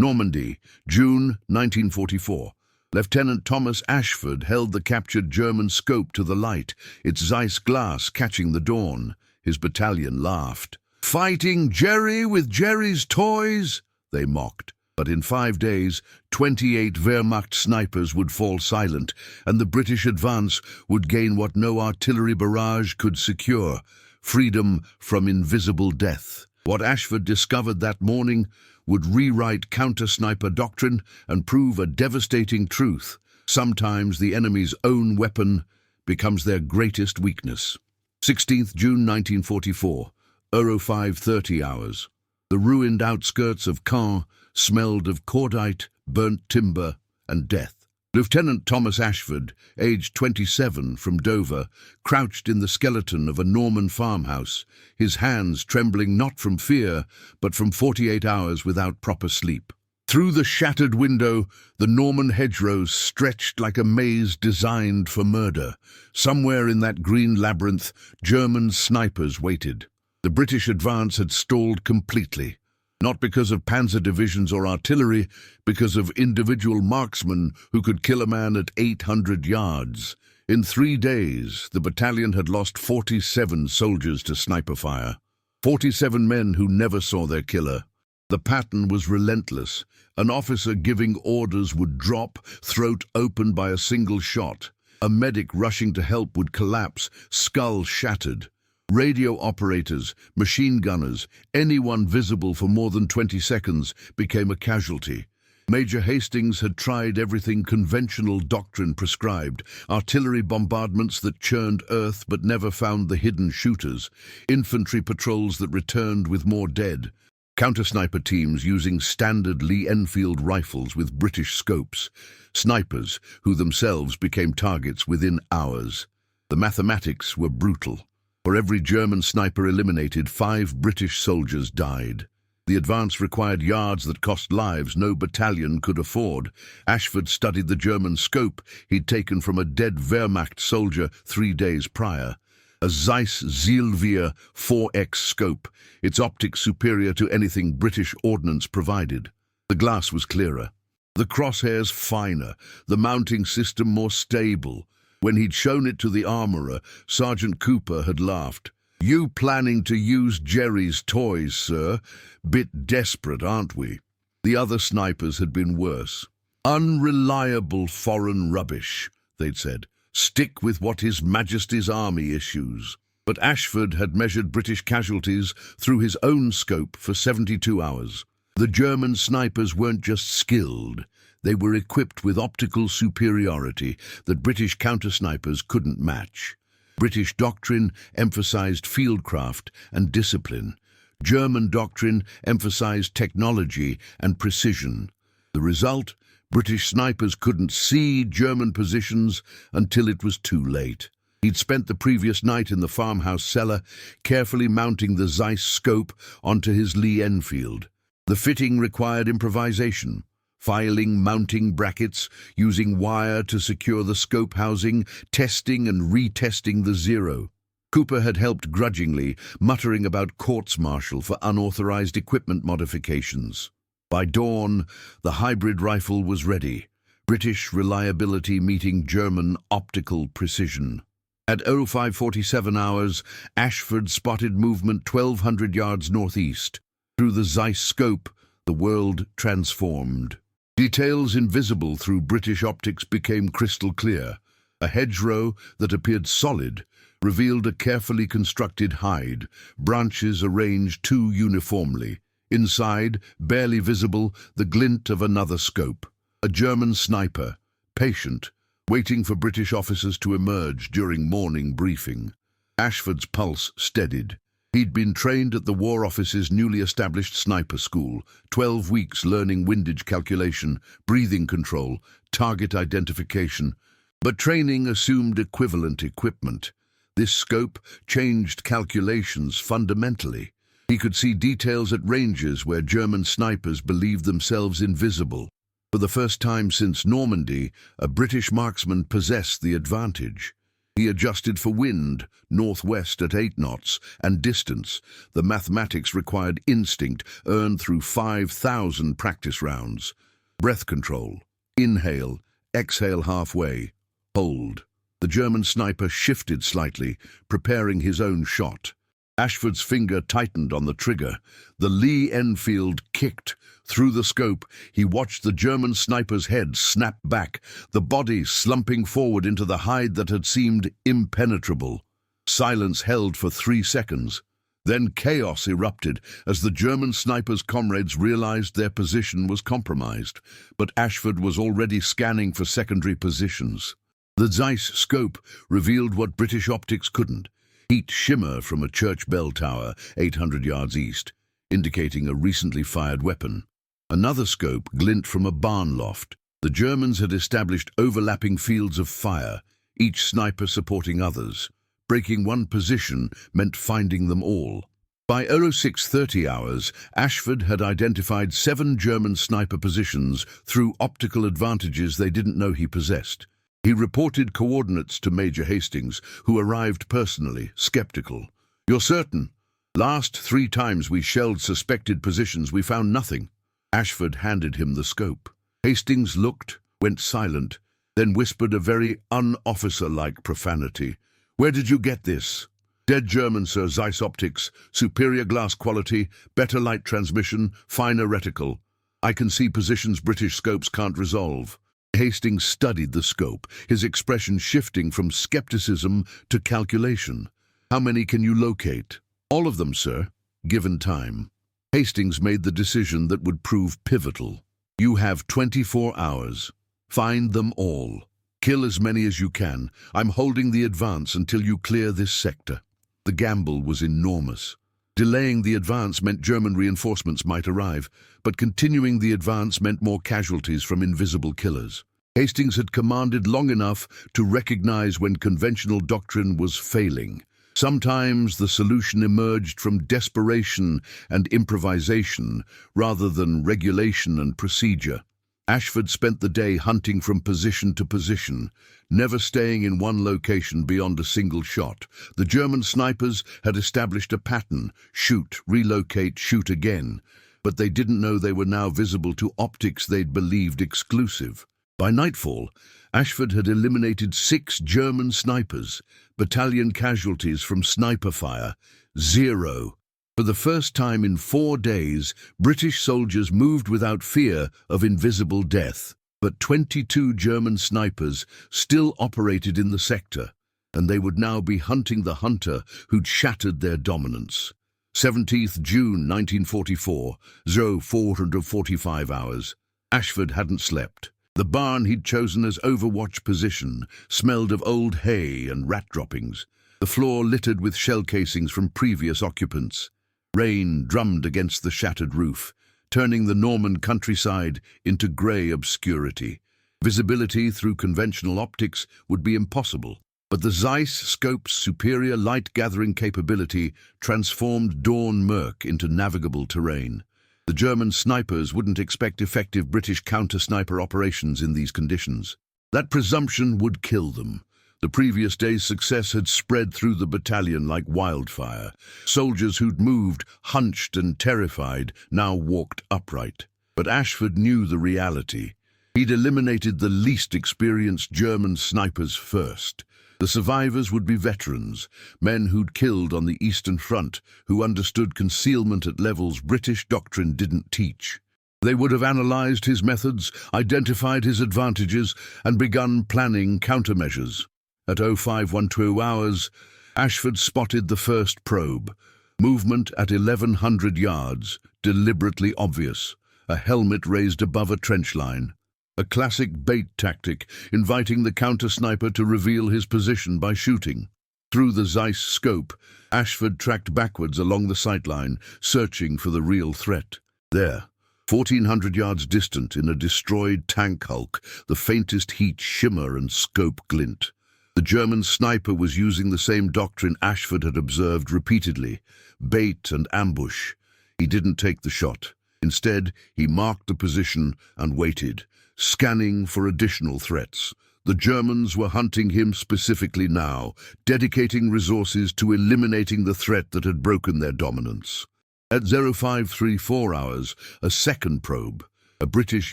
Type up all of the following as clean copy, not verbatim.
Normandy, June 1944. Lieutenant Thomas Ashford held the captured German scope to the light, its Zeiss glass catching the dawn. His battalion laughed. "Fighting Jerry with Jerry's toys?" they mocked. But in 5 days, 28 Wehrmacht snipers would fall silent, and the British advance would gain what no artillery barrage could secure: freedom from invisible death. What Ashford discovered that morning would rewrite counter-sniper doctrine and prove a devastating truth. Sometimes the enemy's own weapon becomes their greatest weakness. 16th June 1944, 05:30 hours. The ruined outskirts of Caen smelled of cordite, burnt timber, and death. Lieutenant Thomas Ashford, aged 27, from Dover, crouched in the skeleton of a Norman farmhouse, his hands trembling not from fear, but from 48 hours without proper sleep. Through the shattered window, the Norman hedgerows stretched like a maze designed for murder. Somewhere in that green labyrinth, German snipers waited. The British advance had stalled completely. Not because of panzer divisions or artillery, because of individual marksmen who could kill a man at 800 yards. In 3 days, the battalion had lost 47 soldiers to sniper fire. 47 men who never saw their killer. The pattern was relentless. An officer giving orders would drop, throat open by a single shot. A medic rushing to help would collapse, skull shattered. Radio operators, machine gunners, anyone visible for more than 20 seconds became a casualty. Major Hastings had tried everything conventional doctrine prescribed: artillery bombardments that churned earth but never found the hidden shooters, infantry patrols that returned with more dead, counter-sniper teams using standard Lee-Enfield rifles with British scopes, snipers who themselves became targets within hours. The mathematics were brutal. For every German sniper eliminated, 5 British soldiers died. The advance required yards that cost lives no battalion could afford. Ashford studied the German scope he'd taken from a dead Wehrmacht soldier 3 days prior. A Zeiss Zielvier 4X scope, its optics superior to anything British ordnance provided. The glass was clearer, the crosshairs finer, the mounting system more stable. When he'd shown it to the armourer, Sergeant Cooper had laughed. "You planning to use Jerry's toys, sir? Bit desperate, aren't we?" The other snipers had been worse. "Unreliable foreign rubbish," they'd said. "Stick with what His Majesty's Army issues." But Ashford had measured British casualties through his own scope for 72 hours. The German snipers weren't just skilled. They were equipped with optical superiority that British counter-snipers couldn't match. British doctrine emphasized fieldcraft and discipline. German doctrine emphasized technology and precision. The result? British snipers couldn't see German positions until it was too late. He'd spent the previous night in the farmhouse cellar, carefully mounting the Zeiss scope onto his Lee-Enfield. The fitting required improvisation. Filing mounting brackets, using wire to secure the scope housing, testing and retesting the zero. Cooper had helped grudgingly, muttering about courts-martial for unauthorized equipment modifications. By dawn, the hybrid rifle was ready, British reliability meeting German optical precision. At 05:47 hours, Ashford spotted movement 1,200 yards northeast. Through the Zeiss scope, the world transformed. Details invisible through British optics became crystal clear. A hedgerow that appeared solid revealed a carefully constructed hide, branches arranged too uniformly. Inside, barely visible, the glint of another scope. A German sniper, patient, waiting for British officers to emerge during morning briefing. Ashford's pulse steadied. He'd been trained at the War Office's newly established sniper school, 12 weeks learning windage calculation, breathing control, target identification. But training assumed equivalent equipment. This scope changed calculations fundamentally. He could see details at ranges where German snipers believed themselves invisible. For the first time since Normandy, a British marksman possessed the advantage. He adjusted for wind, northwest at 8 knots, and distance. The mathematics required instinct, earned through 5,000 practice rounds. Breath control. Inhale, exhale halfway. Hold. The German sniper shifted slightly, preparing his own shot. Ashford's finger tightened on the trigger. The Lee Enfield kicked. Through the scope, he watched the German sniper's head snap back, the body slumping forward into the hide that had seemed impenetrable. Silence held for 3 seconds. Then chaos erupted as the German sniper's comrades realized their position was compromised. But Ashford was already scanning for secondary positions. The Zeiss scope revealed what British optics couldn't. Heat shimmer from a church bell tower 800 yards east, indicating a recently fired weapon. Another scope glint from a barn loft. The Germans had established overlapping fields of fire, each sniper supporting others. Breaking one position meant finding them all. By 0630 hours, Ashford had identified 7 German sniper positions through optical advantages they didn't know he possessed. He reported coordinates to Major Hastings, who arrived personally, skeptical. "You're certain? Last 3 times we shelled suspected positions, we found nothing." Ashford handed him the scope. Hastings looked, went silent, then whispered a very un-officer-like profanity. "Where did you get this?" "Dead German, sir, Zeiss optics, superior glass quality, better light transmission, finer reticle. I can see positions British scopes can't resolve." Hastings studied the scope, his expression shifting from skepticism to calculation. "How many can you locate?" "All of them, sir, given time." Hastings made the decision that would prove pivotal. "You have 24 hours. Find them all. Kill as many as you can. I'm holding the advance until you clear this sector." The gamble was enormous. Delaying the advance meant German reinforcements might arrive, but continuing the advance meant more casualties from invisible killers. Hastings had commanded long enough to recognize when conventional doctrine was failing. Sometimes the solution emerged from desperation and improvisation rather than regulation and procedure. Ashford spent the day hunting from position to position, never staying in one location beyond a single shot. The German snipers had established a pattern: shoot, relocate, shoot again. But they didn't know they were now visible to optics they'd believed exclusive. By nightfall, Ashford had eliminated 6 German snipers. Battalion casualties from sniper fire, 0. For the first time in 4 days, British soldiers moved without fear of invisible death. But 22 German snipers still operated in the sector, and they would now be hunting the hunter who'd shattered their dominance. 17th June 1944, 0445 hours. Ashford hadn't slept. The barn he'd chosen as overwatch position smelled of old hay and rat droppings, the floor littered with shell casings from previous occupants. Rain drummed against the shattered roof, turning the Norman countryside into grey obscurity. Visibility through conventional optics would be impossible, but the Zeiss scope's superior light-gathering capability transformed dawn murk into navigable terrain. The German snipers wouldn't expect effective British counter-sniper operations in these conditions. That presumption would kill them. The previous day's success had spread through the battalion like wildfire. Soldiers who'd moved, hunched and terrified, now walked upright. But Ashford knew the reality. He'd eliminated the least experienced German snipers first. The survivors would be veterans, men who'd killed on the Eastern Front, who understood concealment at levels British doctrine didn't teach. They would have analyzed his methods, identified his advantages, and begun planning countermeasures. At 0512 hours, Ashford spotted the first probe. Movement at 1100 yards, deliberately obvious. A helmet raised above a trench line. A classic bait tactic, inviting the counter-sniper to reveal his position by shooting. Through the Zeiss scope, Ashford tracked backwards along the sightline, searching for the real threat. There, 1400 yards distant in a destroyed tank hulk, the faintest heat shimmer and scope glint. The German sniper was using the same doctrine Ashford had observed repeatedly: bait and ambush. He didn't take the shot. Instead, he marked the position and waited, scanning for additional threats. The The Germans were hunting him specifically now, dedicating resources to eliminating the threat that had broken their dominance. At 0534 hours, a second probe, a British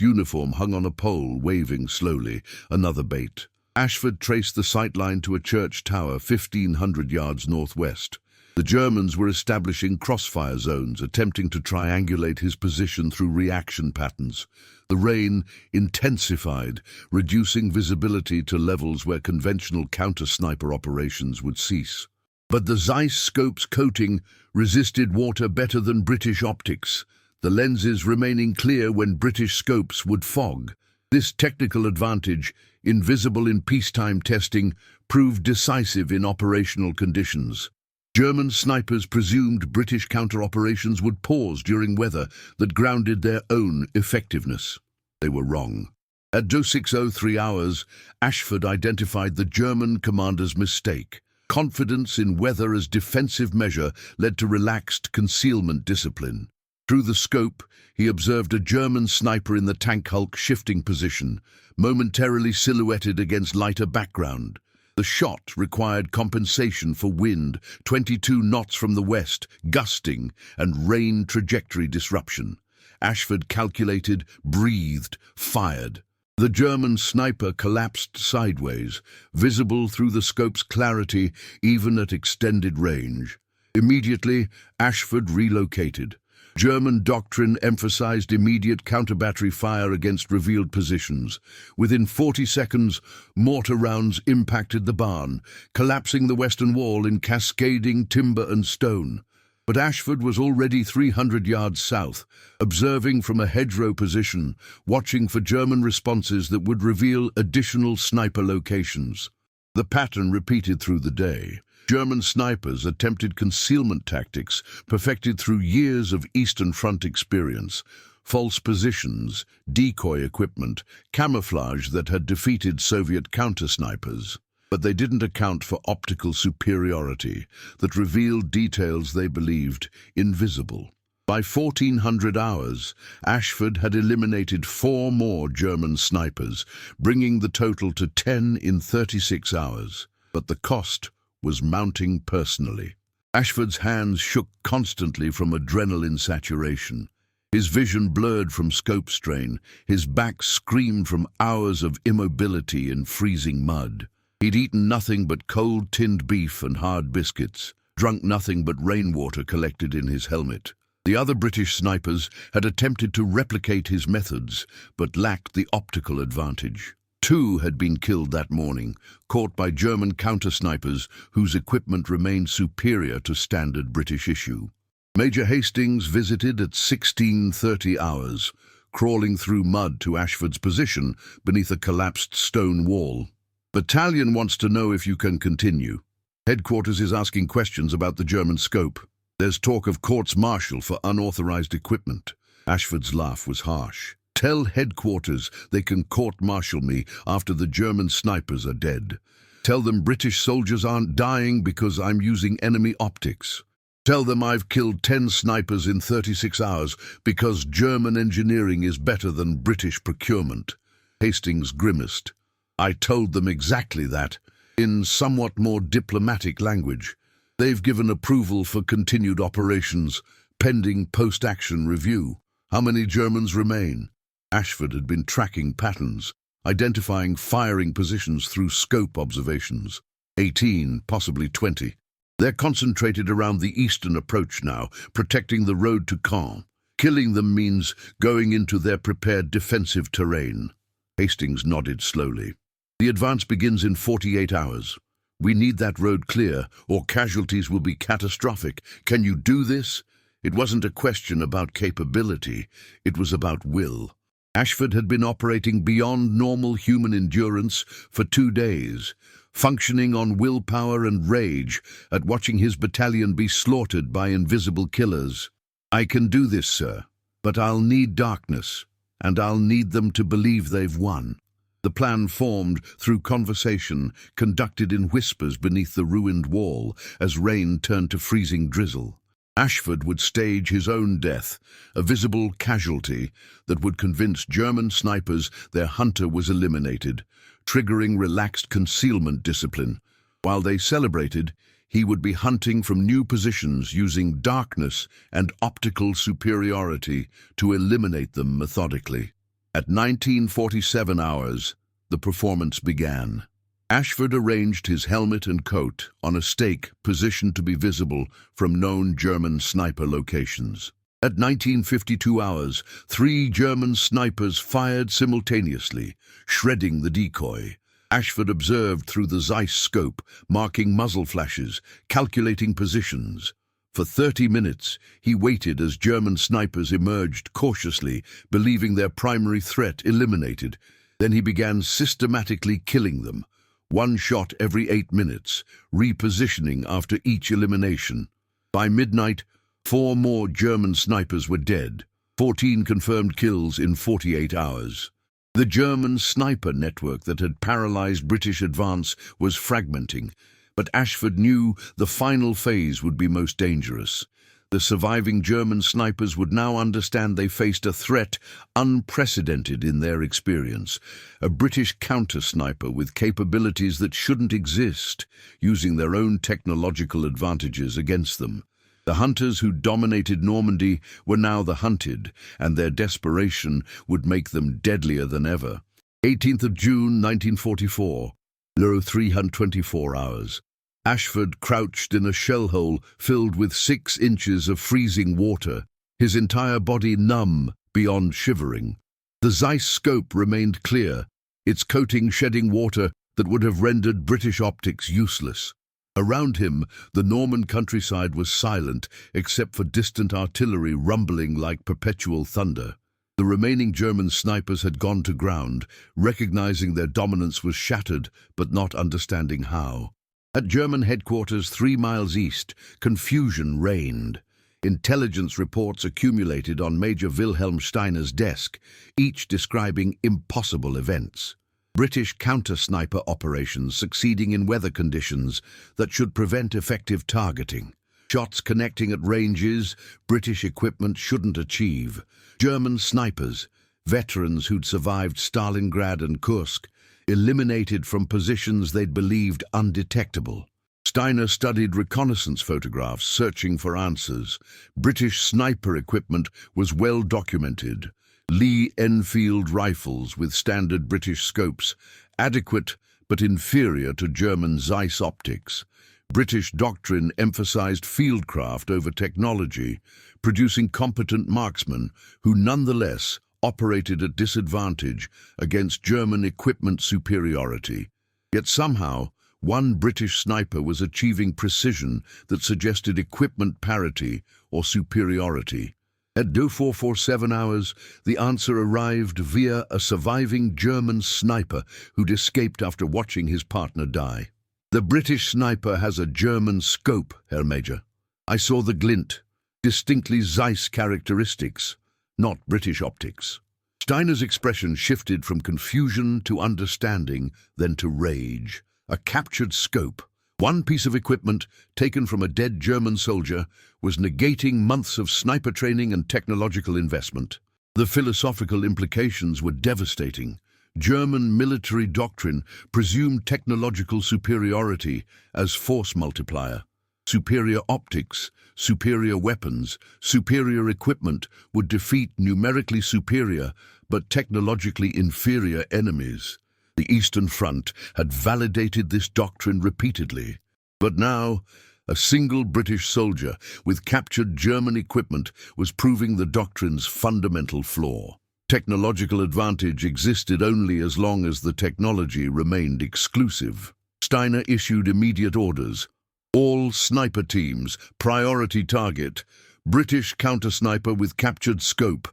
uniform hung on a pole, waving slowly, another bait. Ashford traced the sightline to a church tower 1,500 yards northwest. The Germans were establishing crossfire zones, attempting to triangulate his position through reaction patterns. The rain intensified, reducing visibility to levels where conventional counter-sniper operations would cease. But the Zeiss scope's coating resisted water better than British optics, the lenses remaining clear when British scopes would fog. This technical advantage, invisible in peacetime testing, proved decisive in operational conditions. German snipers presumed British counter-operations would pause during weather that grounded their own effectiveness. They were wrong. At 0603 hours, Ashford identified the German commander's mistake. Confidence in weather as defensive measure led to relaxed concealment discipline. Through the scope, he observed a German sniper in the tank hulk shifting position, momentarily silhouetted against lighter background. The shot required compensation for wind, 22 knots from the west, gusting, and rain trajectory disruption. Ashford calculated, breathed, fired. The German sniper collapsed sideways, visible through the scope's clarity even at extended range. Immediately, Ashford relocated. German doctrine emphasized immediate counter-battery fire against revealed positions. Within 40 seconds, mortar rounds impacted the barn, collapsing the western wall in cascading timber and stone. But Ashford was already 300 yards south, observing from a hedgerow position, watching for German responses that would reveal additional sniper locations. The pattern repeated through the day. German snipers attempted concealment tactics perfected through years of Eastern Front experience, false positions, decoy equipment, camouflage that had defeated Soviet counter-snipers. But they didn't account for optical superiority that revealed details they believed invisible. By 1400 hours, Ashford had eliminated 4 more German snipers, bringing the total to 10 in 36 hours. But the cost was mounting personally. Ashford's hands shook constantly from adrenaline saturation. His vision blurred from scope strain. His back screamed from hours of immobility in freezing mud. He'd eaten nothing but cold tinned beef and hard biscuits, drunk nothing but rainwater collected in his helmet. The other British snipers had attempted to replicate his methods, but lacked the optical advantage. 2 had been killed that morning, caught by German counter-snipers whose equipment remained superior to standard British issue. Major Hastings visited at 1630 hours, crawling through mud to Ashford's position beneath a collapsed stone wall. Battalion wants to know if you can continue. Headquarters is asking questions about the German scope. There's talk of courts-martial for unauthorized equipment. Ashford's laugh was harsh. Tell headquarters they can court-martial me after the German snipers are dead. Tell them British soldiers aren't dying because I'm using enemy optics. Tell them I've killed 10 snipers in 36 hours because German engineering is better than British procurement. Hastings grimaced. I told them exactly that, in somewhat more diplomatic language. They've given approval for continued operations, pending post-action review. How many Germans remain? Ashford had been tracking patterns, identifying firing positions through scope observations. 18, possibly 20. They're concentrated around the eastern approach now, protecting the road to Caen. Killing them means going into their prepared defensive terrain. Hastings nodded slowly. The advance begins in 48 hours. We need that road clear, or casualties will be catastrophic. Can you do this? It wasn't a question about capability, it was about will. Ashford had been operating beyond normal human endurance for 2 days, functioning on willpower and rage at watching his battalion be slaughtered by invisible killers. I can do this, sir, but I'll need darkness, and I'll need them to believe they've won. The plan formed through conversation conducted in whispers beneath the ruined wall as rain turned to freezing drizzle. Ashford would stage his own death, a visible casualty that would convince German snipers their hunter was eliminated, triggering relaxed concealment discipline. While they celebrated, he would be hunting from new positions using darkness and optical superiority to eliminate them methodically. At 1947 hours, the performance began. Ashford arranged his helmet and coat on a stake positioned to be visible from known German sniper locations. At 1952 hours, 3 German snipers fired simultaneously, shredding the decoy. Ashford observed through the Zeiss scope, marking muzzle flashes, calculating positions. For 30 minutes, he waited as German snipers emerged cautiously, believing their primary threat eliminated. Then he began systematically killing them. 1 shot every 8 minutes, repositioning after each elimination. By midnight, 4 more German snipers were dead, 14 confirmed kills in 48 hours. The German sniper network that had paralyzed British advance was fragmenting, but Ashford knew the final phase would be most dangerous. The surviving German snipers would now understand they faced a threat unprecedented in their experience, a British counter-sniper with capabilities that shouldn't exist, using their own technological advantages against them. The hunters who dominated Normandy were now the hunted, and their desperation would make them deadlier than ever. 18th of June 1944, 324 hours. Ashford crouched in a shell hole filled with 6 inches of freezing water, his entire body numb beyond shivering. The Zeiss scope remained clear, its coating shedding water that would have rendered British optics useless. Around him, the Norman countryside was silent, except for distant artillery rumbling like perpetual thunder. The remaining German snipers had gone to ground, recognizing their dominance was shattered, but not understanding how. At German headquarters 3 miles east, confusion reigned. Intelligence reports accumulated on Major Wilhelm Steiner's desk, each describing impossible events. British counter-sniper operations succeeding in weather conditions that should prevent effective targeting. Shots connecting at ranges British equipment shouldn't achieve. German snipers, veterans who'd survived Stalingrad and Kursk, eliminated from positions they'd believed undetectable. Steiner studied reconnaissance photographs, searching for answers. British sniper equipment was well documented. Lee Enfield rifles with standard British scopes, adequate but inferior to German Zeiss optics. British doctrine emphasized fieldcraft over technology, producing competent marksmen who nonetheless operated at disadvantage against German equipment superiority. Yet somehow, one British sniper was achieving precision that suggested equipment parity or superiority. At 2447 hours, the answer arrived via a surviving German sniper who'd escaped after watching his partner die. The British sniper has a German scope, Herr Major. I saw the glint, distinctly Zeiss characteristics, not British optics. Steiner's expression shifted from confusion to understanding, then to rage. A captured scope, one piece of equipment taken from a dead German soldier, was negating months of sniper training and technological investment. The philosophical implications were devastating. German military doctrine presumed technological superiority as force multiplier. Superior optics, superior weapons, superior equipment would defeat numerically superior but technologically inferior enemies. The Eastern Front had validated this doctrine repeatedly. But now, a single British soldier with captured German equipment was proving the doctrine's fundamental flaw. Technological advantage existed only as long as the technology remained exclusive. Steiner issued immediate orders. All sniper teams, priority target, British counter-sniper with captured scope.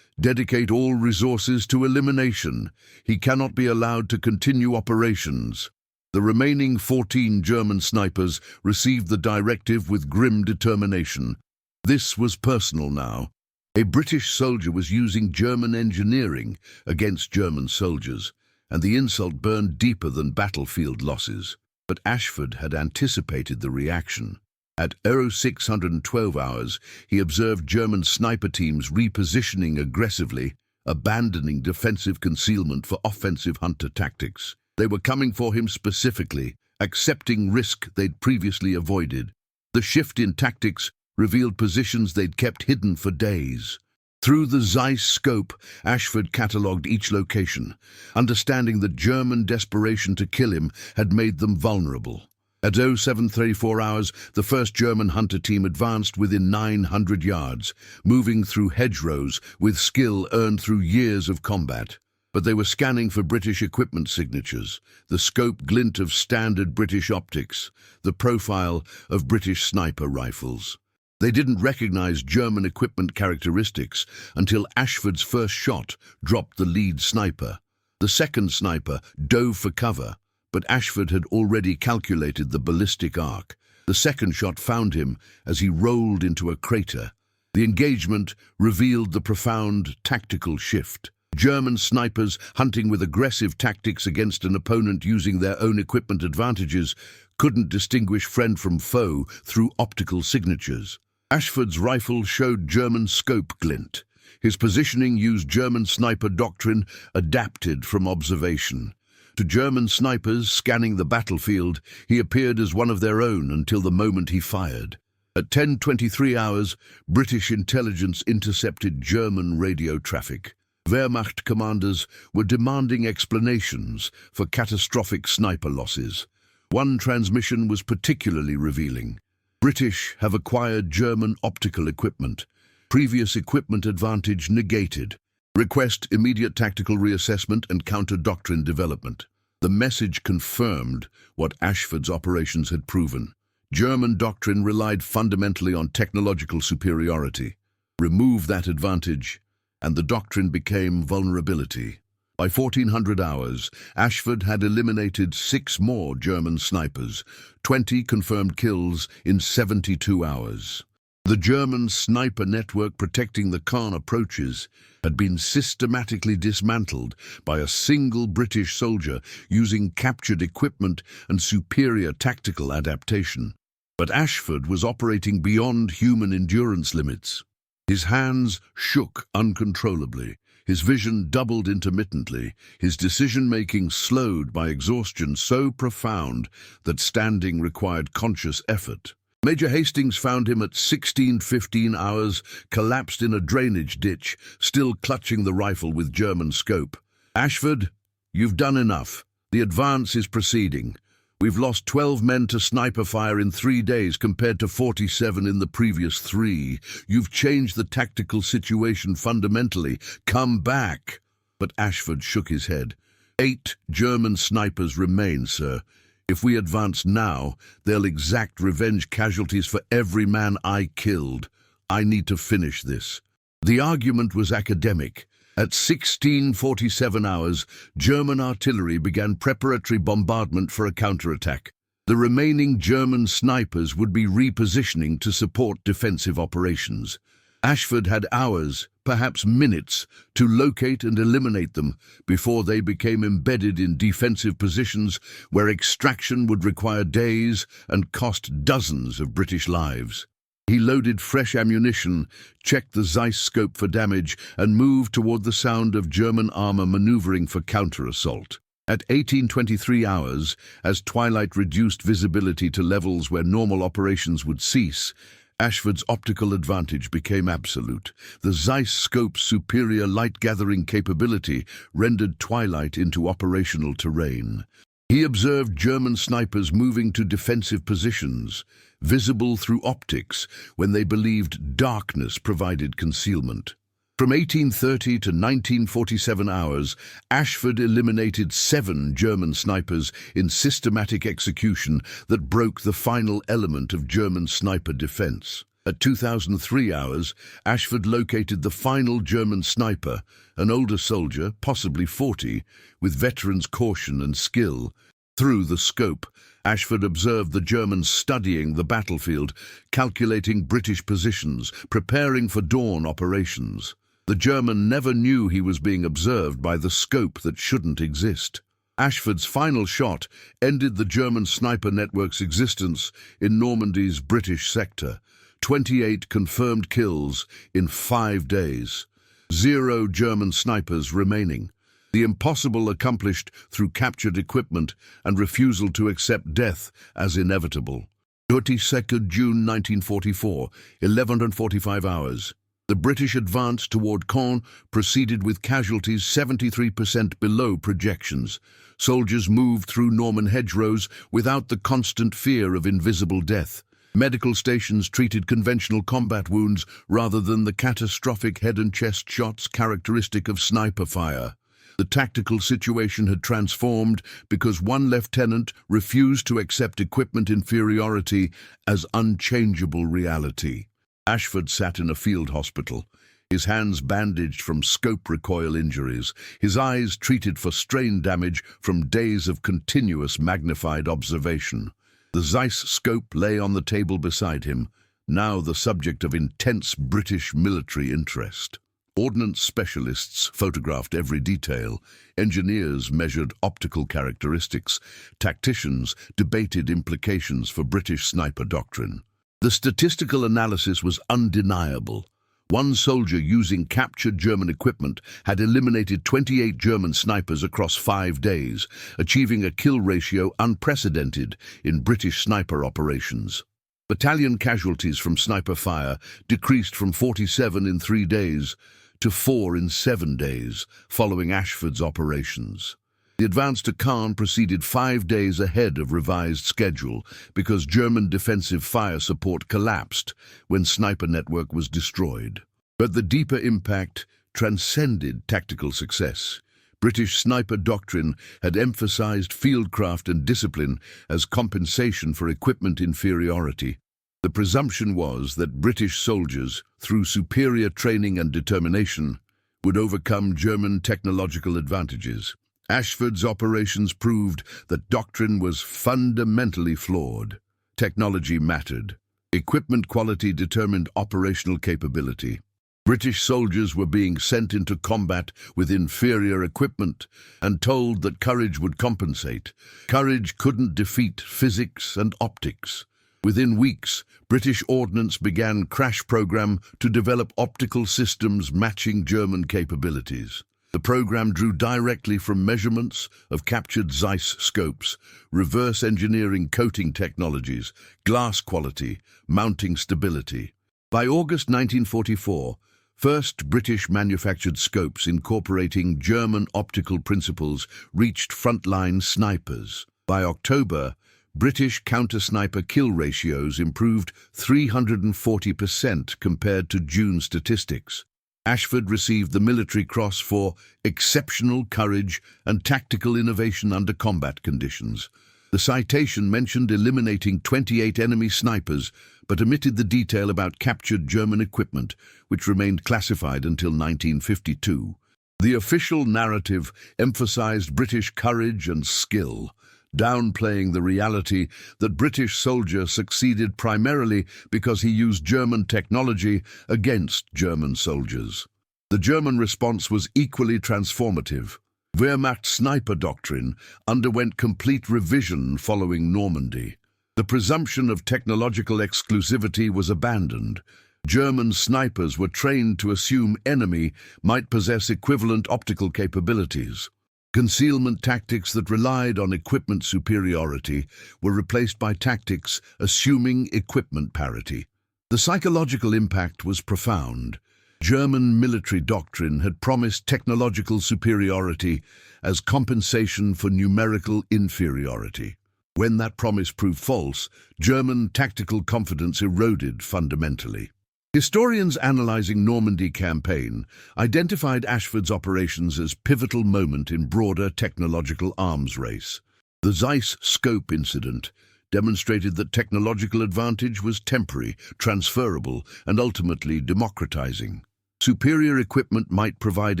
Dedicate all resources to elimination. He cannot be allowed to continue operations. The remaining 14 German snipers received the directive with grim determination. This was personal now. A British soldier was using German engineering against German soldiers, and the insult burned deeper than battlefield losses. But Ashford had anticipated the reaction. At 0612 hours, he observed German sniper teams repositioning aggressively, abandoning defensive concealment for offensive hunter tactics. They were coming for him specifically, accepting risk they'd previously avoided. The shift in tactics revealed positions they'd kept hidden for days. Through the Zeiss scope, Ashford catalogued each location, understanding that German desperation to kill him had made them vulnerable. At 0734 hours, the first German hunter team advanced within 900 yards, moving through hedgerows with skill earned through years of combat. But they were scanning for British equipment signatures, the scope glint of standard British optics, the profile of British sniper rifles. They didn't recognize German equipment characteristics until Ashford's first shot dropped the lead sniper. The second sniper dove for cover, but Ashford had already calculated the ballistic arc. The second shot found him as he rolled into a crater. The engagement revealed the profound tactical shift. German snipers hunting with aggressive tactics against an opponent using their own equipment advantages couldn't distinguish friend from foe through optical signatures. Ashford's rifle showed German scope glint. His positioning used German sniper doctrine adapted from observation. To German snipers scanning the battlefield, he appeared as one of their own until the moment he fired. At 10:23 hours, British intelligence intercepted German radio traffic. Wehrmacht commanders were demanding explanations for catastrophic sniper losses. One transmission was particularly revealing. British have acquired German optical equipment. Previous equipment advantage negated. Request immediate tactical reassessment and counter-doctrine development. The message confirmed what Ashford's operations had proven. German doctrine relied fundamentally on technological superiority. Remove that advantage, and the doctrine became vulnerability. By 1400 hours, Ashford had eliminated 6 more German snipers, 20 confirmed kills in 72 hours. The German sniper network protecting the Khan approaches had been systematically dismantled by a single British soldier using captured equipment and superior tactical adaptation. But Ashford was operating beyond human endurance limits. His hands shook uncontrollably, his vision doubled intermittently, his decision-making slowed by exhaustion so profound that standing required conscious effort. Major Hastings found him at 16:15 hours, collapsed in a drainage ditch, still clutching the rifle with German scope. "Ashford, you've done enough. The advance is proceeding. We've lost 12 men to sniper fire in 3 days compared to 47 in the previous 3. You've changed the tactical situation fundamentally. Come back." But Ashford shook his head. 8 German snipers remain, sir. If we advance now, they'll exact revenge casualties for every man I killed. I need to finish this. The argument was academic. At 16:47 hours, German artillery began preparatory bombardment for a counterattack. The remaining German snipers would be repositioning to support defensive operations. Ashford had hours, perhaps minutes, to locate and eliminate them before they became embedded in defensive positions where extraction would require days and cost dozens of British lives. He loaded fresh ammunition, checked the Zeiss scope for damage, and moved toward the sound of German armor maneuvering for counter-assault. At 18:23 hours, as twilight reduced visibility to levels where normal operations would cease, Ashford's optical advantage became absolute. The Zeiss scope's superior light-gathering capability rendered twilight into operational terrain. He observed German snipers moving to defensive positions, visible through optics when they believed darkness provided concealment. From 1830 to 1947 hours, Ashford eliminated 7 German snipers in systematic execution that broke the final element of German sniper defense. At 2003 hours, Ashford located the final German sniper, an older soldier, possibly 40, with veteran's caution and skill. Through the scope, Ashford observed the Germans studying the battlefield, calculating British positions, preparing for dawn operations. The German never knew he was being observed by the scope that shouldn't exist. Ashford's final shot ended the German sniper network's existence in Normandy's British sector. 28 confirmed kills in 5 days. 0 German snipers remaining. The impossible accomplished through captured equipment and refusal to accept death as inevitable. 22nd June 1944, 11:45 hours. The British advance toward Caen proceeded with casualties 73% below projections. Soldiers moved through Norman hedgerows without the constant fear of invisible death. Medical stations treated conventional combat wounds rather than the catastrophic head and chest shots characteristic of sniper fire. The tactical situation had transformed because one lieutenant refused to accept equipment inferiority as unchangeable reality. Ashford sat in a field hospital, his hands bandaged from scope recoil injuries, his eyes treated for strain damage from days of continuous magnified observation. The Zeiss scope lay on the table beside him, now the subject of intense British military interest. Ordnance specialists photographed every detail, engineers measured optical characteristics, tacticians debated implications for British sniper doctrine. The statistical analysis was undeniable. One soldier using captured German equipment had eliminated 28 German snipers across 5 days, achieving a kill ratio unprecedented in British sniper operations. Battalion casualties from sniper fire decreased from 47 in 3 days to 4 in 7 days following Ashford's operations. The advance to Caen proceeded 5 days ahead of revised schedule because German defensive fire support collapsed when sniper network was destroyed. But the deeper impact transcended tactical success. British sniper doctrine had emphasized fieldcraft and discipline as compensation for equipment inferiority. The presumption was that British soldiers, through superior training and determination, would overcome German technological advantages. Ashford's operations proved that doctrine was fundamentally flawed. Technology mattered. Equipment quality determined operational capability. British soldiers were being sent into combat with inferior equipment and told that courage would compensate. Courage couldn't defeat physics and optics. Within weeks, British Ordnance began crash program to develop optical systems matching German capabilities. The program drew directly from measurements of captured Zeiss scopes, reverse engineering coating technologies, glass quality, mounting stability. By August 1944, first British manufactured scopes incorporating German optical principles reached frontline snipers. By October, British counter-sniper kill ratios improved 340% compared to June statistics. Ashford received the Military Cross for exceptional courage and tactical innovation under combat conditions. The citation mentioned eliminating 28 enemy snipers, but omitted the detail about captured German equipment, which remained classified until 1952. The official narrative emphasized British courage and skill, downplaying the reality that British soldier succeeded primarily because he used German technology against German soldiers. The German response was equally transformative. Wehrmacht sniper doctrine underwent complete revision following Normandy. The presumption of technological exclusivity was abandoned. German snipers were trained to assume enemy might possess equivalent optical capabilities. Concealment tactics that relied on equipment superiority were replaced by tactics assuming equipment parity. The psychological impact was profound. German military doctrine had promised technological superiority as compensation for numerical inferiority. When that promise proved false, German tactical confidence eroded fundamentally. Historians analyzing Normandy campaign identified Ashford's operations as pivotal moment in broader technological arms race. The Zeiss scope incident demonstrated that technological advantage was temporary, transferable, and ultimately democratizing. Superior equipment might provide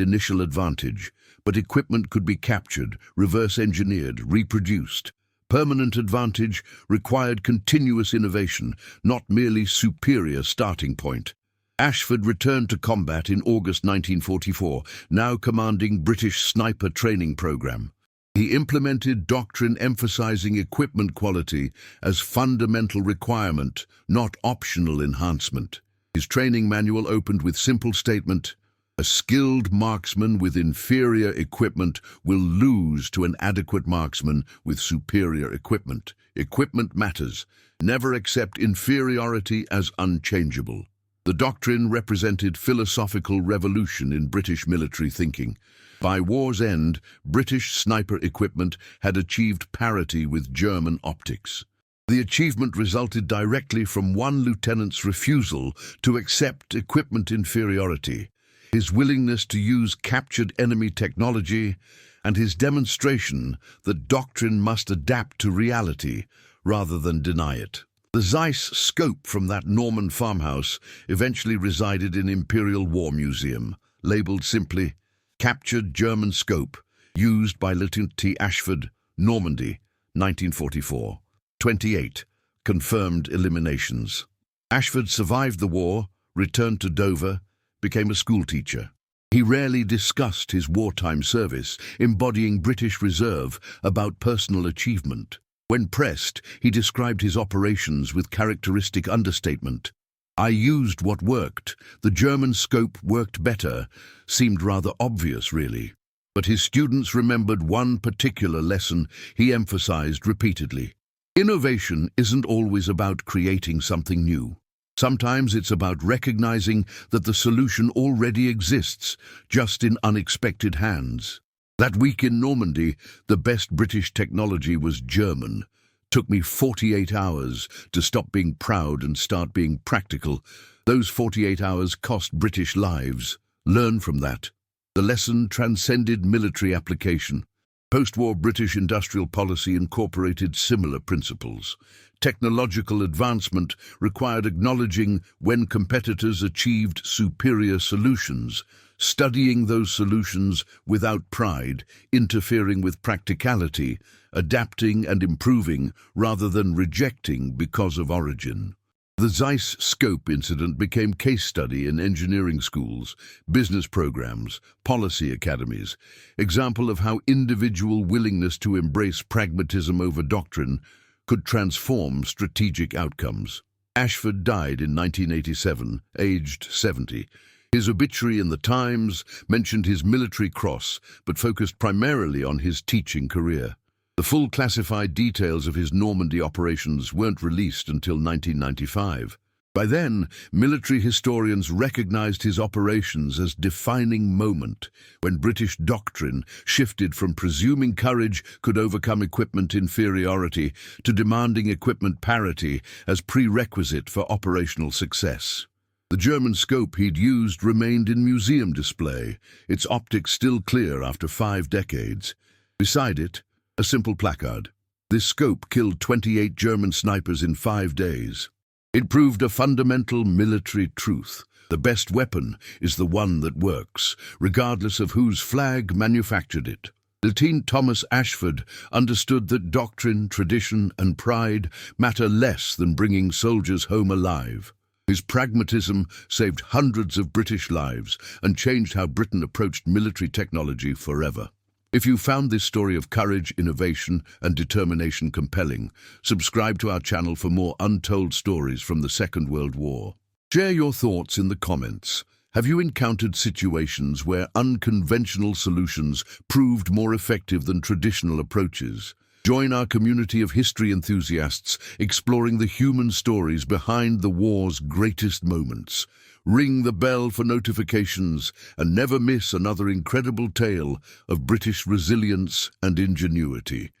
initial advantage, but equipment could be captured, reverse-engineered, reproduced. Permanent advantage required continuous innovation, not merely superior starting point. Ashford returned to combat in August 1944, now commanding British sniper training program. He implemented doctrine emphasizing equipment quality as fundamental requirement, not optional enhancement. His training manual opened with simple statement, A skilled marksman with inferior equipment will lose to an adequate marksman with superior equipment. Equipment matters. Never accept inferiority as unchangeable. The doctrine represented philosophical revolution in British military thinking. By war's end, British sniper equipment had achieved parity with German optics. The achievement resulted directly from one lieutenant's refusal to accept equipment inferiority, his willingness to use captured enemy technology, and his demonstration that doctrine must adapt to reality rather than deny it. The Zeiss scope from that Norman farmhouse eventually resided in Imperial War Museum, labelled simply Captured German Scope, used by Lieutenant T. Ashford, Normandy, 1944. 28. Confirmed eliminations. Ashford survived the war, returned to Dover, became a schoolteacher. He rarely discussed his wartime service, embodying British reserve about personal achievement. When pressed, he described his operations with characteristic understatement. "I used what worked. The German scope worked better," seemed rather obvious, really. But his students remembered one particular lesson he emphasized repeatedly. Innovation isn't always about creating something new. Sometimes it's about recognizing that the solution already exists, just in unexpected hands. That week in Normandy, the best British technology was German. Took me 48 hours to stop being proud and start being practical. Those 48 hours cost British lives. Learn from that. The lesson transcended military application. Post-war British industrial policy incorporated similar principles. Technological advancement required acknowledging when competitors achieved superior solutions, studying those solutions without pride, interfering with practicality, adapting and improving rather than rejecting because of origin. The Zeiss scope incident became case study in engineering schools, business programs, policy academies, example of how individual willingness to embrace pragmatism over doctrine could transform strategic outcomes. Ashford died in 1987, aged 70. His obituary in the Times mentioned his military cross, but focused primarily on his teaching career. The full classified details of his Normandy operations weren't released until 1995. By then, military historians recognized his operations as defining moment when British doctrine shifted from presuming courage could overcome equipment inferiority to demanding equipment parity as prerequisite for operational success. The German scope he'd used remained in museum display, its optics still clear after 5 decades. Beside it, a simple placard. This scope killed 28 German snipers in 5 days. It proved a fundamental military truth. The best weapon is the one that works, regardless of whose flag manufactured it. Lieutenant Thomas Ashford understood that doctrine, tradition, and pride matter less than bringing soldiers home alive. His pragmatism saved hundreds of British lives and changed how Britain approached military technology forever. If you found this story of courage, innovation, and determination compelling, subscribe to our channel for more untold stories from the Second World War. Share your thoughts in the comments. Have you encountered situations where unconventional solutions proved more effective than traditional approaches? Join our community of history enthusiasts exploring the human stories behind the war's greatest moments. Ring the bell for notifications and never miss another incredible tale of British resilience and ingenuity.